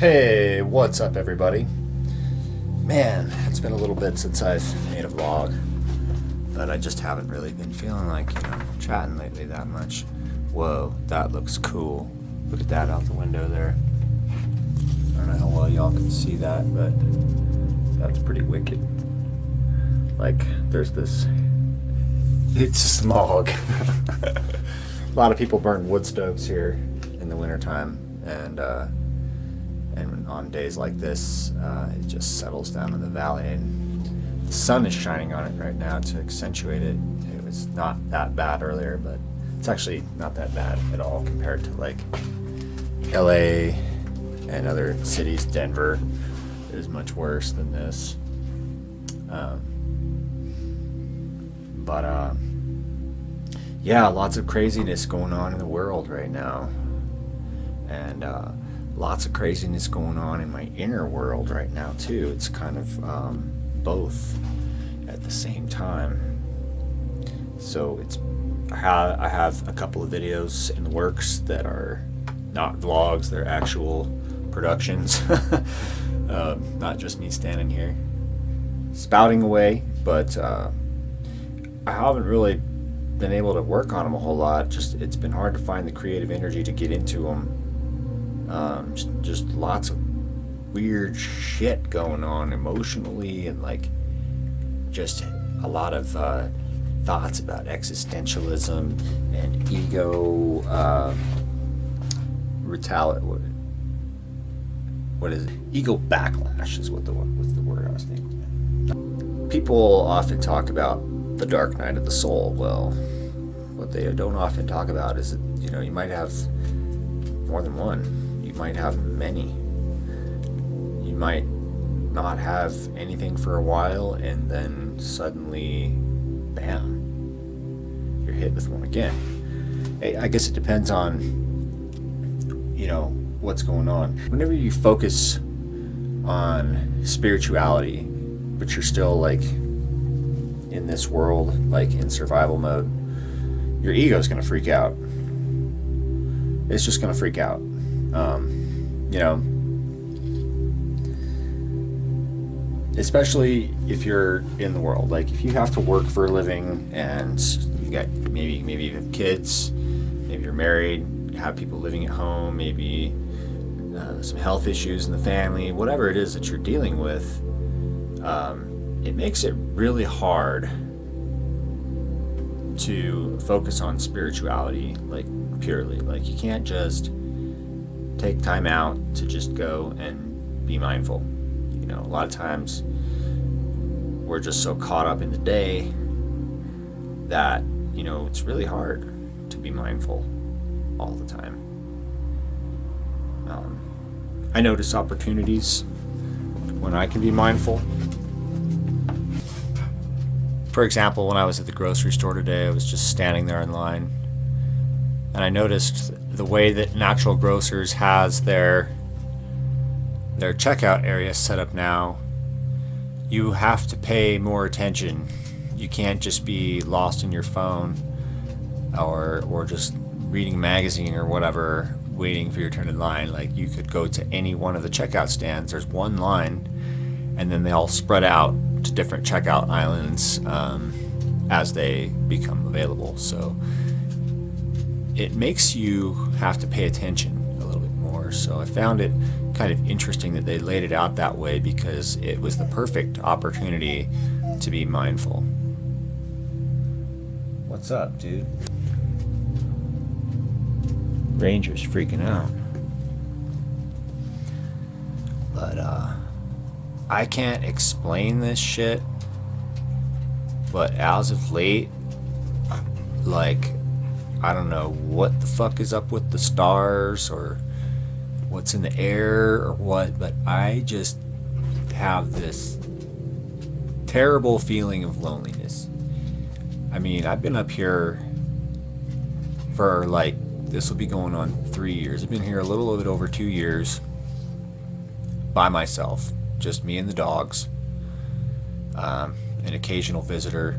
Hey, what's up everybody? Man, it's been a little bit since I've made a vlog, but I just haven't really been feeling like, chatting lately that much. Whoa, that looks cool. Look at that out the window there. I don't know how well y'all can see that, but that's pretty wicked. Like, there's this... It's smog. A lot of people burn wood stoves here in the wintertime, and on days like this, it just settles down in the valley, and the sun is shining on it right now to accentuate it. It was not that bad earlier, but it's actually not that bad at all compared to like LA and other cities. Denver is much worse than this. Yeah, lots of craziness going on in the world right now, and lots of craziness going on in my inner world right now too. It's kind of both at the same time. So I have a couple of videos in the works that are not vlogs, they're actual productions. Not just me standing here spouting away, but I haven't really been able to work on them a whole lot. It's been hard to find the creative energy to get into them. Just lots of weird shit going on emotionally, and like just a lot of thoughts about existentialism and ego, what is it? Ego backlash is what's the word I was thinking. People often talk about the dark night of the soul. Well, what they don't often talk about is that, you might have more than one. You might have many. You might not have anything for a while, and then suddenly, bam, you're hit with one again. I guess it depends on, what's going on. Whenever you focus on spirituality, but you're still like in this world, like in survival mode, your ego's gonna freak out. It's just gonna freak out. Especially if you're in the world, like if you have to work for a living, and you got maybe you have kids, maybe you're married, you have people living at home, maybe some health issues in the family, whatever it is that you're dealing with, it makes it really hard to focus on spirituality, like purely. Like, you can't just take time out to just go and be mindful. A lot of times we're just so caught up in the day that it's really hard to be mindful all the time. I notice opportunities when I can be mindful. For example, when I was at the grocery store today, I was just standing there in line, and I noticed the way that Natural Grocers has their checkout area set up now. You have to pay more attention. You can't just be lost in your phone or just reading a magazine or whatever, waiting for your turn in line. Like, you could go to any one of the checkout stands. There's one line, and then they all spread out to different checkout islands as they become available. So it makes you have to pay attention a little bit more. So I found it kind of interesting that they laid it out that way, because it was the perfect opportunity to be mindful. What's up, dude? Ranger's freaking out. But I can't explain this shit, but as of late, like, I don't know what the fuck is up with the stars or what's in the air or what, but I just have this terrible feeling of loneliness. I mean, I've been up here for like, this will be going on 3 years. I've been here a little bit over 2 years by myself, just me and the dogs, an occasional visitor.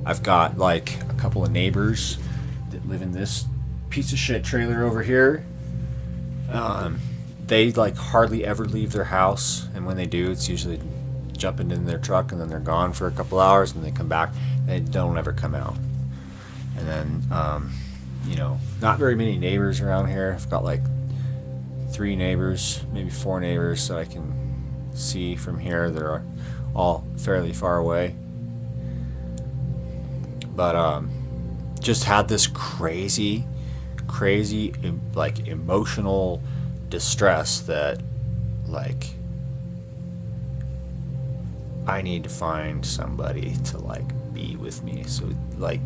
I've got like a couple of neighbors that live in this piece of shit trailer over here. they like hardly ever leave their house, and when they do, it's usually jumping in their truck and then they're gone for a couple hours and they come back and they don't ever come out. And then not very many neighbors around here. I've got like 3 neighbors, maybe 4 neighbors that I can see from here. They're all fairly far away, but just had this crazy like emotional distress that like I need to find somebody to like be with me. So like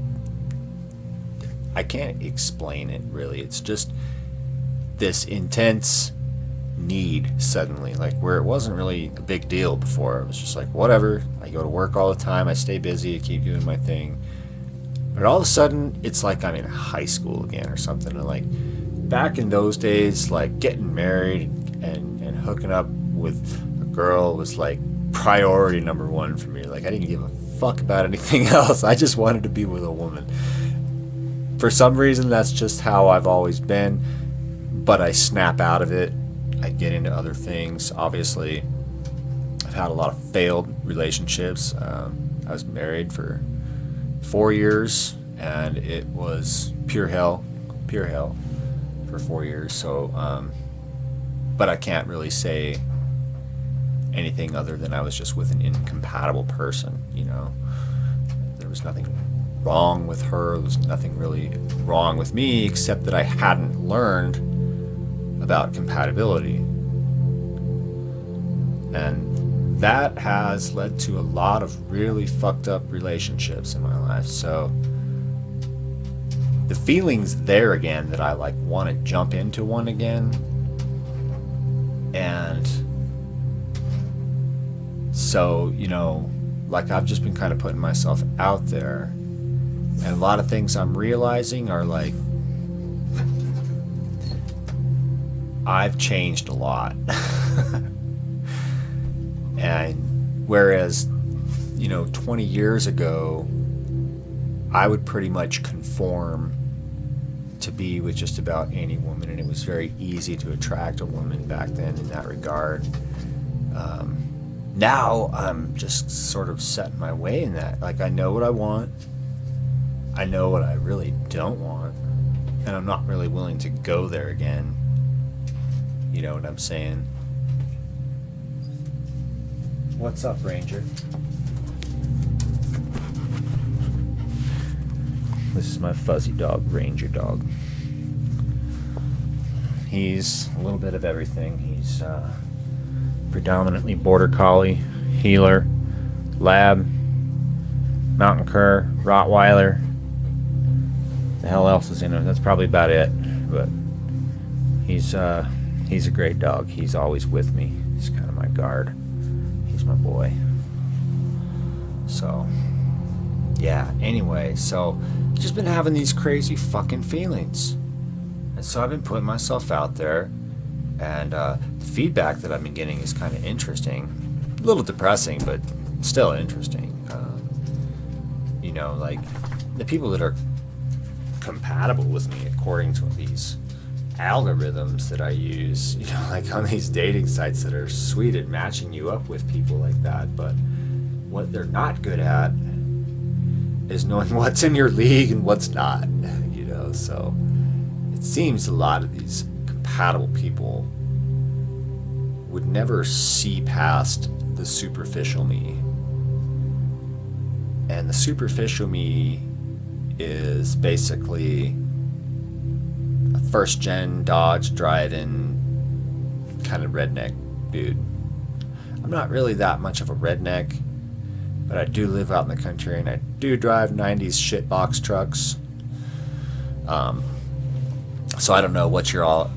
I can't explain it really. It's just this intense need suddenly, like where it wasn't really a big deal before. It was just like whatever. I go to work all the time. I stay busy. I keep doing my thing. But all of a sudden, it's like I'm in high school again or something. And like back in those days, like getting married and hooking up with a girl was like priority number 1 for me. Like I didn't give a fuck about anything else. I just wanted to be with a woman. For some reason, that's just how I've always been. But I snap out of it. I get into other things. Obviously, I've had a lot of failed relationships. I was married for 4 years, and it was pure hell for 4 years. So, but I can't really say anything other than I was just with an incompatible person. There was nothing wrong with her. There was nothing really wrong with me, except that I hadn't learned about compatibility, and that has led to a lot of really fucked up relationships in my life. So the feelings there again that I like want to jump into one again, and so like I've just been kind of putting myself out there, and a lot of things I'm realizing are like I've changed a lot. And whereas 20 years ago I would pretty much conform to be with just about any woman, and it was very easy to attract a woman back then in that regard. Now I'm just sort of set my way in that. Like I know what I want, I know what I really don't want, and I'm not really willing to go there again. You know what I'm saying? What's up, Ranger? This is my fuzzy dog, Ranger dog. He's a little bit of everything. He's predominantly border collie, heeler, lab, mountain cur, Rottweiler. The hell else is in him? That's probably about it. But he's a great dog. He's always with me. He's kind of my guard. He's my boy. So yeah, anyway, so just been having these crazy fucking feelings, and so I've been putting myself out there, and the feedback that I've been getting is kind of interesting, a little depressing, but still interesting. Like the people that are compatible with me according to these algorithms that I use, like on these dating sites that are sweet at matching you up with people like that, but what they're not good at is knowing what's in your league and what's not, so it seems a lot of these compatible people would never see past the superficial me, and the superficial me is basically a first-gen Dodge driving kind of redneck dude. I'm not really that much of a redneck, but I do live out in the country, and I do drive 90s shitbox trucks. So I don't know what your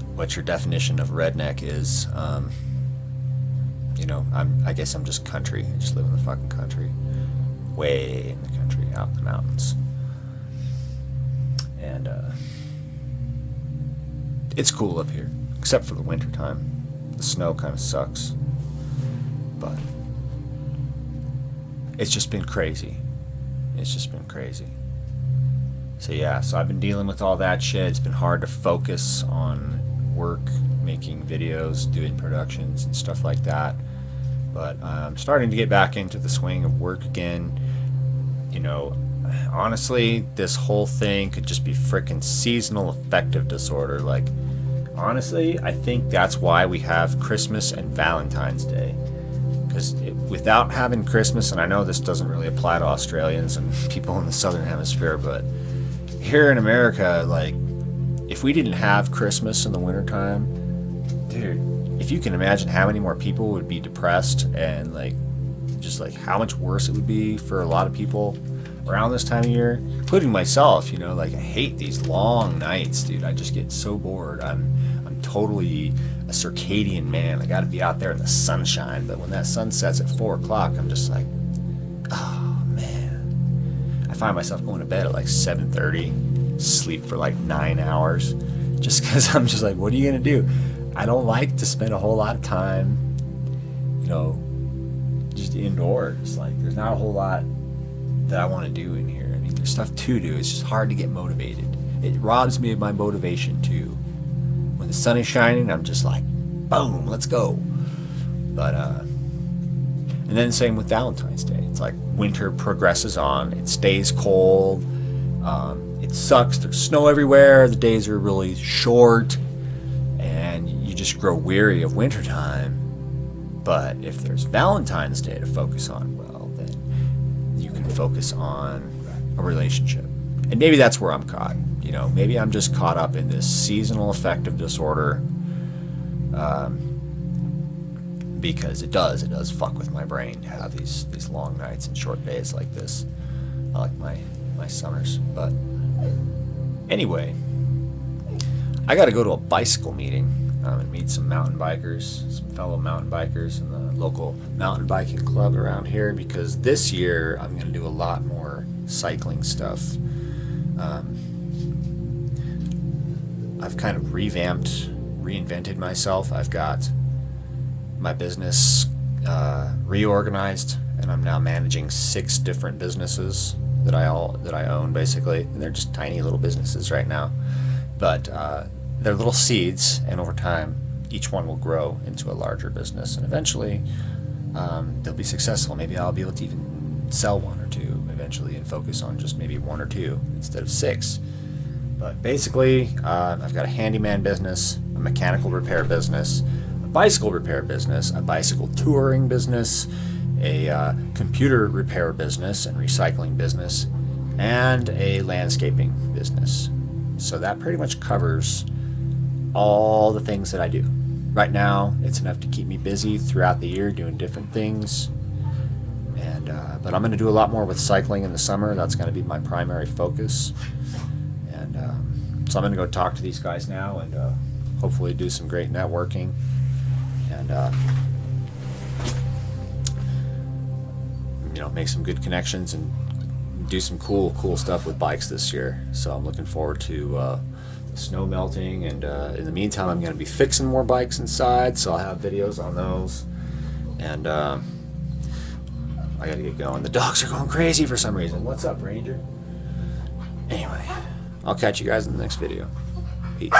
definition of redneck is. I guess I'm just country. I just live in the fucking country, way in the country, out in the mountains, and it's cool up here, except for the winter time. The snow kind of sucks, but it's just been crazy. So yeah, so I've been dealing with all that shit. It's been hard to focus on work, making videos, doing productions and stuff like that. But I'm starting to get back into the swing of work again. You know, honestly, this whole thing could just be frickin' seasonal affective disorder. Like, honestly, I think that's why we have Christmas and Valentine's Day. Because without having Christmas, and I know this doesn't really apply to Australians and people in the southern hemisphere, but here in America, like, if we didn't have Christmas in the wintertime, dude, if you can imagine how many more people would be depressed, and like just like how much worse it would be for a lot of people around this time of year, including myself. You know, like, I hate these long nights, dude. I just get so bored. I'm totally a circadian man. I got to be out there in the sunshine, but when that sun sets at 4 o'clock, I'm just like, oh man. I find myself going to bed at like 7:30, sleep for like 9 hours, just because I'm just like, what are you gonna do? I don't like to spend a whole lot of time, you know, just indoors. Like, there's not a whole lot that I want to do in here. I mean, there's stuff to do. It's just hard to get motivated. It robs me of my motivation too. When the sun is shining, I'm just like, boom, let's go. But and then same with Valentine's Day. It's like winter progresses on. It stays cold. It sucks. There's snow everywhere. The days are really short, and you just grow weary of wintertime. But if there's Valentine's Day to focus on, well, then you can focus on a relationship. And maybe that's where I'm caught. You know, maybe I'm just caught up in this seasonal affective disorder, because it does fuck with my brain to have these long nights and short days like this. I like my summers. But anyway, I got to go to a bicycle meeting and meet some mountain bikers, some fellow mountain bikers in the local mountain biking club around here, because this year I'm going to do a lot more cycling stuff. I've kind of reinvented myself. I've got my business reorganized, and I'm now managing 6 different businesses that I own, basically. And they're just tiny little businesses right now, but they're little seeds, and over time each one will grow into a larger business, and eventually they'll be successful. Maybe I'll be able to even sell 1 or 2 eventually and focus on just maybe 1 or 2 instead of 6. But basically, I've got a handyman business, a mechanical repair business, a bicycle repair business, a bicycle touring business, a computer repair business and recycling business, and a landscaping business. So that pretty much covers all the things that I do. Right now, it's enough to keep me busy throughout the year doing different things. And but I'm going to do a lot more with cycling in the summer. That's going to be my primary focus. And so I'm going to go talk to these guys now and hopefully do some great networking. And you know, make some good connections and do some cool stuff with bikes this year. So I'm looking forward to the snow melting, and in the meantime I'm going to be fixing more bikes inside, so I'll have videos on those. And I gotta get going. The dogs are going crazy for some reason. What's up, Ranger? Anyway, I'll catch you guys in the next video. Peace.